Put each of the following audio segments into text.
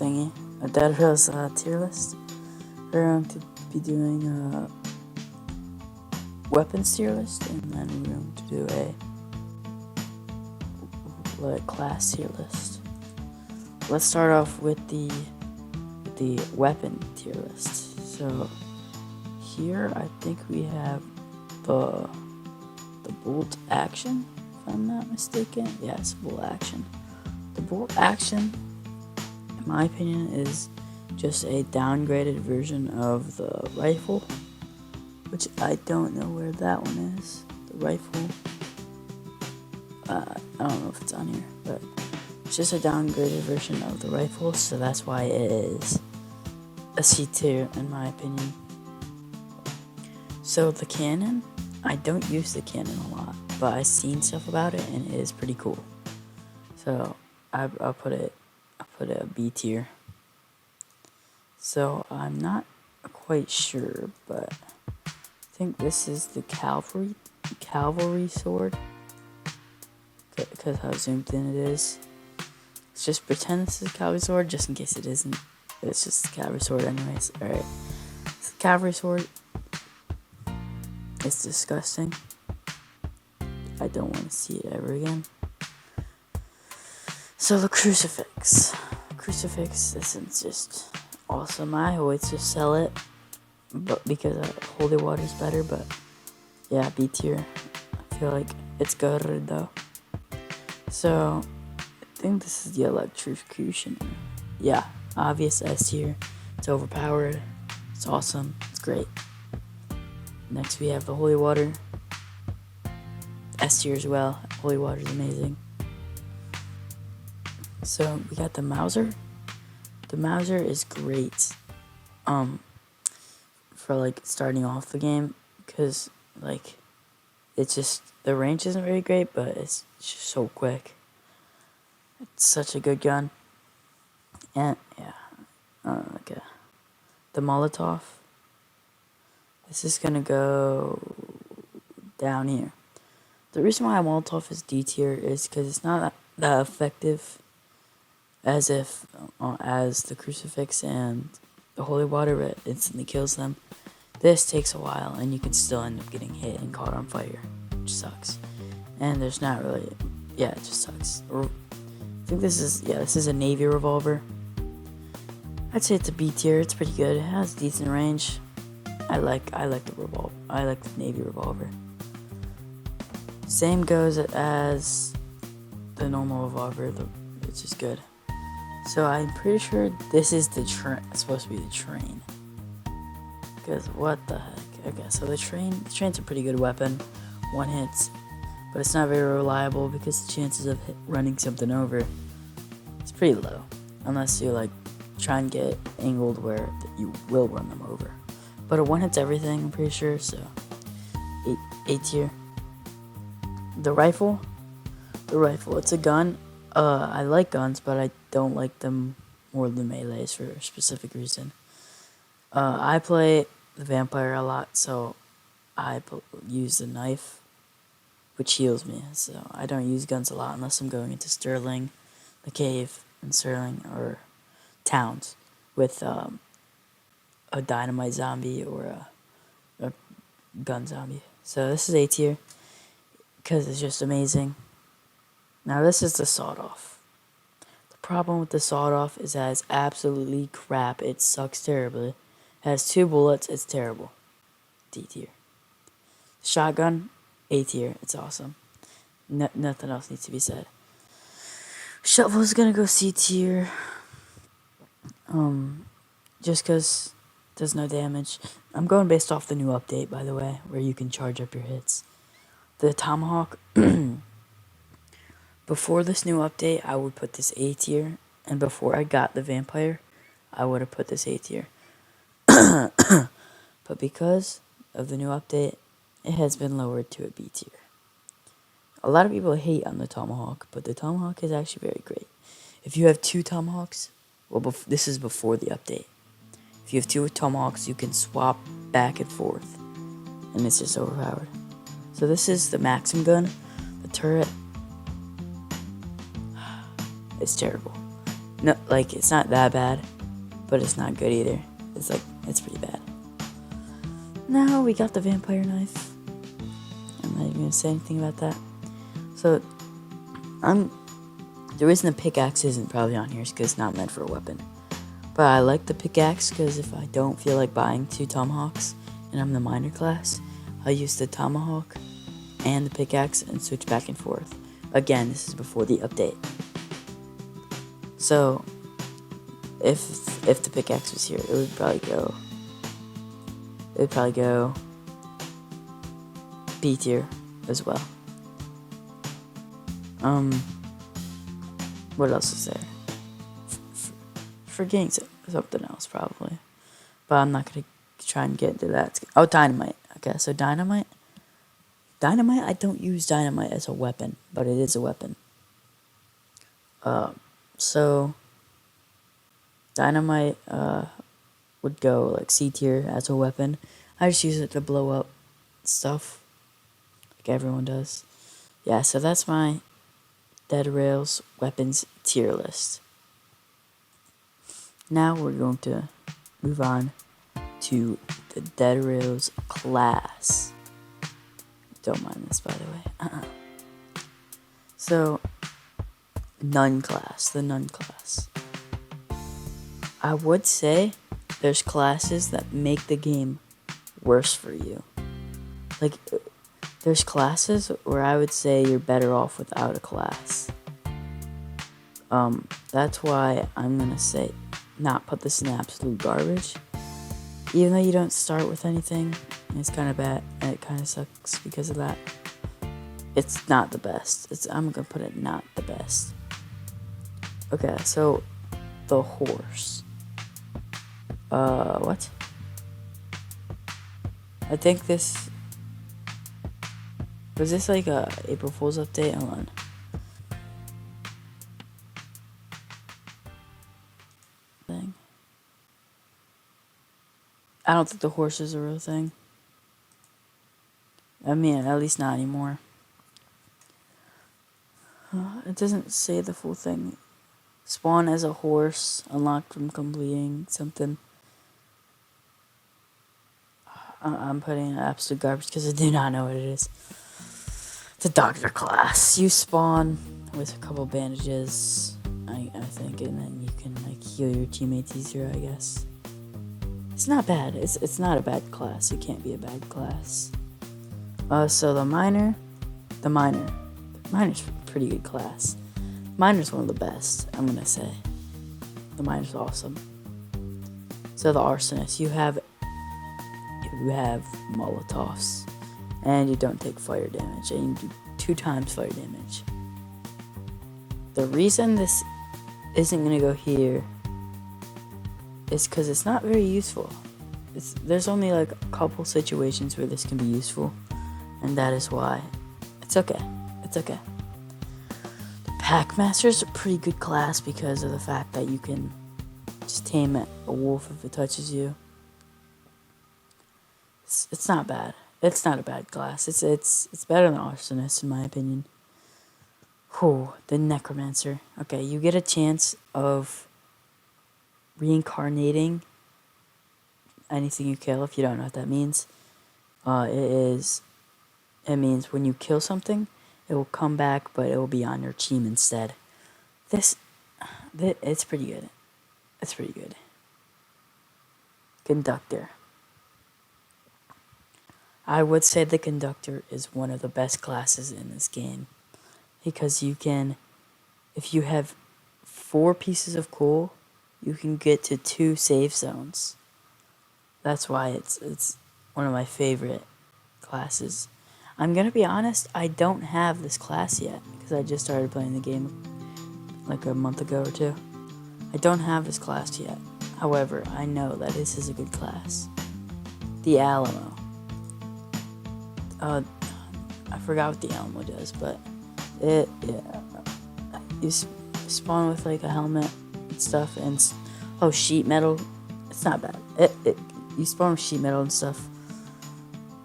thingy, a Dead Hills tier list. We're going to be doing a weapons tier list, and then we're going to do a class tier list. Let's start off with the weapon tier list. So here I think we have the bolt action, if I'm not mistaken. Yeah, it's bolt action. The bolt action, in my opinion, is just a downgraded version of the rifle, which I don't know where that one is. The rifle, I don't know if it's on here, but it's just a downgraded version of the rifle, so that's why it is a C tier in my opinion. So the cannon, I don't use the cannon a lot, but I've seen stuff about it and it is pretty cool. So I'll put it a B tier. So I'm not quite sure, but I think this is the cavalry sword, because how zoomed in it is. Let's just pretend this is a cavalry sword, just in case it isn't. It's just a cavalry sword anyways. Alright, it's a cavalry sword. It's disgusting. I don't want to see it ever again. So the crucifix. This is just awesome. I always just sell it, but because holy water is better. But yeah, B tier. I feel like it's good though. So I think this is the electrocutioner. Yeah, obvious S tier. It's overpowered. It's awesome. It's great. Next we have the holy water. S tier as well. Holy water is amazing. So we got the Mauser. The Mauser is great for like starting off the game, because like it's just, the range isn't very great, but it's just so quick. It's such a good gun. And yeah, the Molotov. This is gonna go down here. The reason why Molotov is D tier is because it's not that effective as the crucifix and the holy water, but it instantly kills them. This takes a while, and you can still end up getting hit and caught on fire, which sucks. And there's not really, it just sucks. I think this is a Navy revolver. I'd say it's a B tier. It's pretty good. It has decent range. I like the revolver. I like the Navy revolver. Same goes as the normal revolver. It's just good. So I'm pretty sure this is supposed to be the train. Because what the heck? Okay, so the train's a pretty good weapon. One hits, but it's not very reliable because the chances of running something over is pretty low, unless you like try and get angled where you will run them over. But a one hits everything, I'm pretty sure. So A tier. The rifle, it's a gun. I like guns, but I don't like them more than melees for a specific reason. I play the vampire a lot, so I use the knife, which heals me. So I don't use guns a lot unless I'm going into Sterling, the cave in Sterling, or towns with a dynamite zombie or a gun zombie. So this is A tier because it's just amazing. Now this is the sawed-off. The problem with the sawed-off is that it's absolutely crap. It sucks terribly. It has 2 bullets. It's terrible. D tier. Shotgun, A tier. It's awesome. Nothing else needs to be said. Shovel is gonna go C tier. Just because it does no damage. I'm going based off the new update, by the way, where you can charge up your hits. The tomahawk. Before this new update, I would put this A tier, and before I got the vampire, I would have put this A tier. But because of the new update, it has been lowered to a B tier. A lot of people hate on the tomahawk, but the tomahawk is actually very great. If you have 2 tomahawks, well, this is before the update. If you have 2 tomahawks, you can swap back and forth, and it's just overpowered. So this is the Maxim gun. The turret, it's terrible. No, like, it's not that bad, but it's not good either. It's pretty bad. Now we got the vampire knife. I'm not even gonna say anything about that. So, the reason the pickaxe isn't probably on here is because it's not meant for a weapon. But I like the pickaxe because if I don't feel like buying 2 tomahawks and I'm the miner class, I'll use the tomahawk and the pickaxe and switch back and forth. Again, this is before the update. So, if the pickaxe was here, it would probably go B tier as well. What else is there? Forgetting something else probably, but I'm not gonna try and get into that. Oh, dynamite. Okay, so dynamite. I don't use dynamite as a weapon, but it is a weapon. So dynamite would go like C tier as a weapon. I just use it to blow up stuff, like everyone does. Yeah, so that's my Dead Rails weapons tier list. Now we're going to move on to the Dead Rails class. Don't mind this, by the way. So, the Nun class. I would say there's classes that make the game worse for you. Like, there's classes where I would say you're better off without a class. That's why I'm gonna say not put this in absolute garbage. Even though you don't start with anything, it's kind of bad, and it kind of sucks because of that. It's not the best. I'm gonna put it not the best. Okay, so the horse. What? I think this was this like a April Fool's update. Hold on. Thing. I don't think the horse is a real thing. I mean, at least not anymore. It doesn't say the full thing. Spawn as a horse, unlocked from completing something. I'm putting in absolute garbage because I do not know what it is. The doctor class. You spawn with a couple bandages, I think, and then you can like heal your teammates easier, I guess. It's not bad. It's not a bad class. It can't be a bad class. So the miner's a pretty good class. Miner's one of the best, I'm gonna say. The miner's awesome. So the arsonist, you have Molotovs, and you don't take fire damage, and you do 2 times fire damage. The reason this isn't gonna go here is because it's not very useful. There's only like a couple situations where this can be useful, and that is why. It's okay. The Packmaster's a pretty good class because of the fact that you can just tame a wolf if it touches you. It's not bad. It's not a bad class. It's better than arsonist in my opinion. The necromancer. Okay, you get a chance of reincarnating anything you kill. If you don't know what that means, it means when you kill something, it will come back, but it will be on your team instead. It's pretty good. It's pretty good. Conductor. I would say the conductor is one of the best classes in this game, because you can, if you have 4 pieces of coal, you can get to 2 safe zones. That's why it's one of my favorite classes. I'm gonna be honest, I don't have this class yet because I just started playing the game like a month ago or 2. I don't have this class yet. However, I know that this is a good class. The Alamo. I forgot what the Alamo does, but you spawn with like a helmet and stuff, and sheet metal. It's not bad. You spawn with sheet metal and stuff.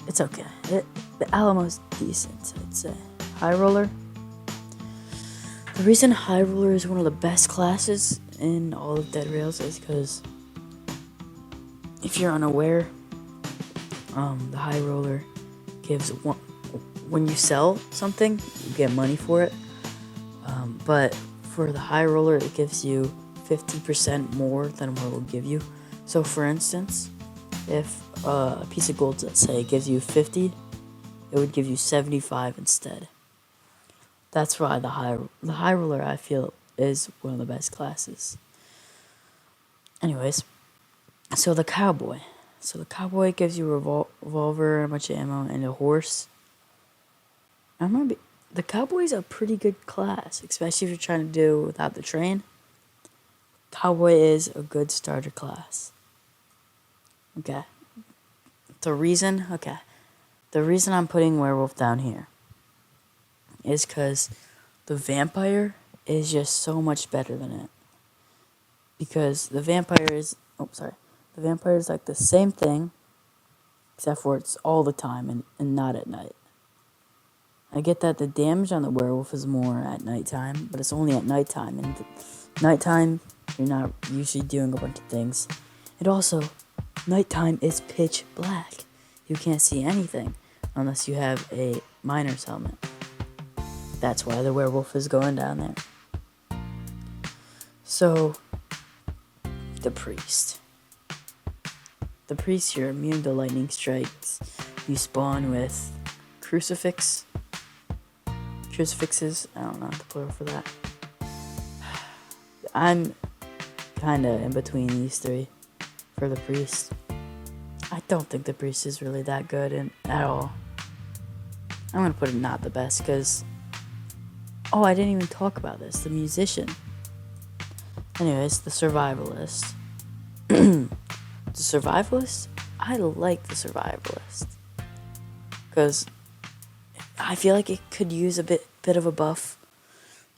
It's okay. The Alamo's decent, I'd say. High Roller. The reason High Roller is one of the best classes in all of Dead Rails is because if you're unaware, the high roller gives one, when you sell something, you get money for it. But for the high roller, it gives you 50% more than what it will give you. So for instance, if a piece of gold, let's say, gives you 50, it would give you 75 instead. That's why the high roller, I feel, is one of the best classes. Anyways, so the cowboy. So the cowboy gives you a revolver, a bunch of ammo, and a horse. I remember the cowboy's a pretty good class, especially if you're trying to do without the train. Cowboy is a good starter class. Okay. The reason I'm putting werewolf down here is because the vampire is just so much better than it. Because the vampire is like the same thing, except for it's all the time and not at night. I get that the damage on the werewolf is more at nighttime, but it's only at nighttime, and nighttime you're not usually doing a bunch of things. And also, nighttime is pitch black. You can't see anything unless you have a miner's helmet. That's why the werewolf is going down there. So, the priest. The priest, you're immune to lightning strikes. You spawn with crucifixes. I don't know the plural for that. I'm kind of in between these three for the priest. I don't think the priest is really that good at all. I'm going to put it not the best because... Oh, I didn't even talk about this. The musician. Anyways, the survivalist. The survivalist? I like the survivalist. Because I feel like it could use a bit of a buff.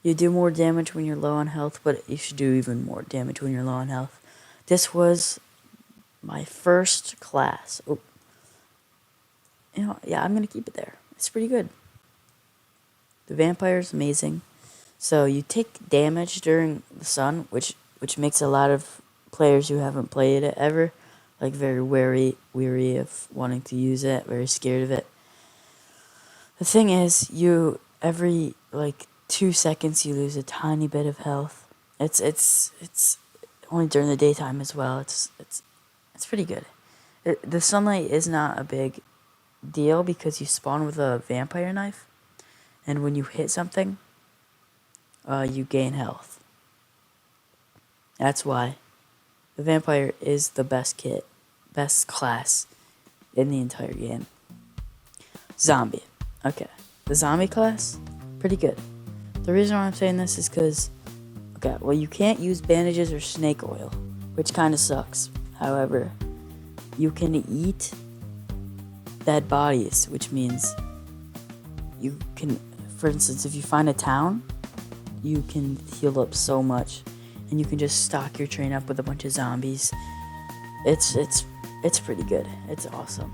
You do more damage when you're low on health, but you should do even more damage when you're low on health. This was my first class. Oh. Yeah, I'm going to keep it there. It's pretty good. The vampire's amazing. So you take damage during the sun, which makes a lot of players who haven't played it ever, like, very weary of wanting to use it, very scared of it. The thing is, every 2 seconds you lose a tiny bit of health. It's only during the daytime as well. It's pretty good. The sunlight is not a big deal because you spawn with a vampire knife, and when you hit something, you gain health. That's why the vampire is the best class in the entire game. Zombie. Okay, the zombie class, pretty good. The reason why I'm saying this is because, you can't use bandages or snake oil, which kind of sucks. However, you can eat dead bodies, which means you can, for instance, if you find a town, you can heal up so much, and you can just stock your train up with a bunch of zombies. It's pretty good. It's awesome.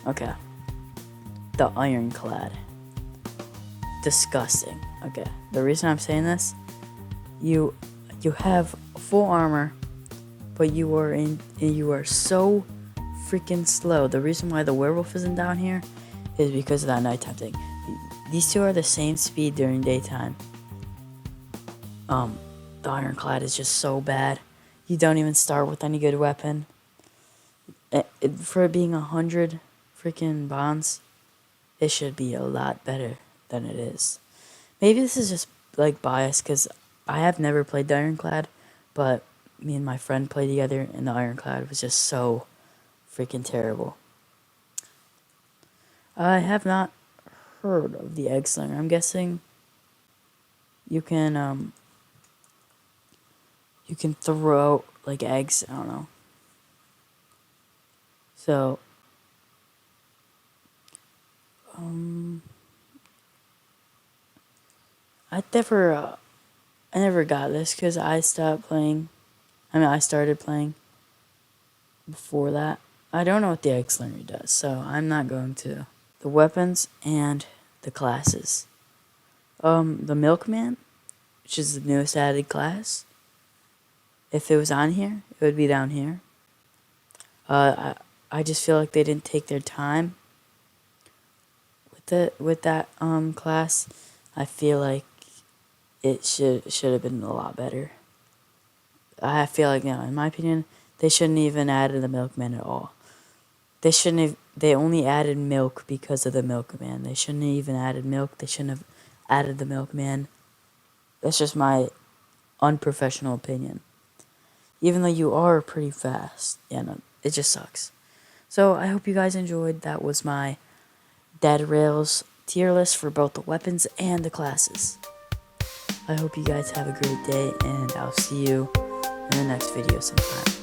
Okay. The Ironclad. Disgusting. Okay. The reason I'm saying this, you have full armor, but you are so freaking slow. The reason why the werewolf isn't down here is because of that nighttime thing. These two are the same speed during daytime. The Ironclad is just so bad. You don't even start with any good weapon. For it being 100 freaking bonds, it should be a lot better than it is. Maybe this is just bias because I have never played the Ironclad, but me and my friend played together, and the Ironclad was just so freaking terrible. I have not heard of the Egg Slinger. I'm guessing you can throw eggs. I don't know. So I never got this because I stopped playing. I started playing before that. I don't know what the Egg Slinger does, so I'm not going to. The weapons and the classes. The Milkman. which is the newest added class. If it was on here, it would be down here. I just feel like they didn't take their time with that class. I feel like it should have been a lot better. I feel like, in my opinion, they shouldn't even added the milkman at all. They shouldn't have. They only added milk because of the milkman. They shouldn't have even added milk. They shouldn't have added the milkman. That's just my unprofessional opinion. Even though you are pretty fast, no, it just sucks. So I hope you guys enjoyed. That was my Dead Rails tier list for both the weapons and the classes. I hope you guys have a great day, and I'll see you in the next video sometime.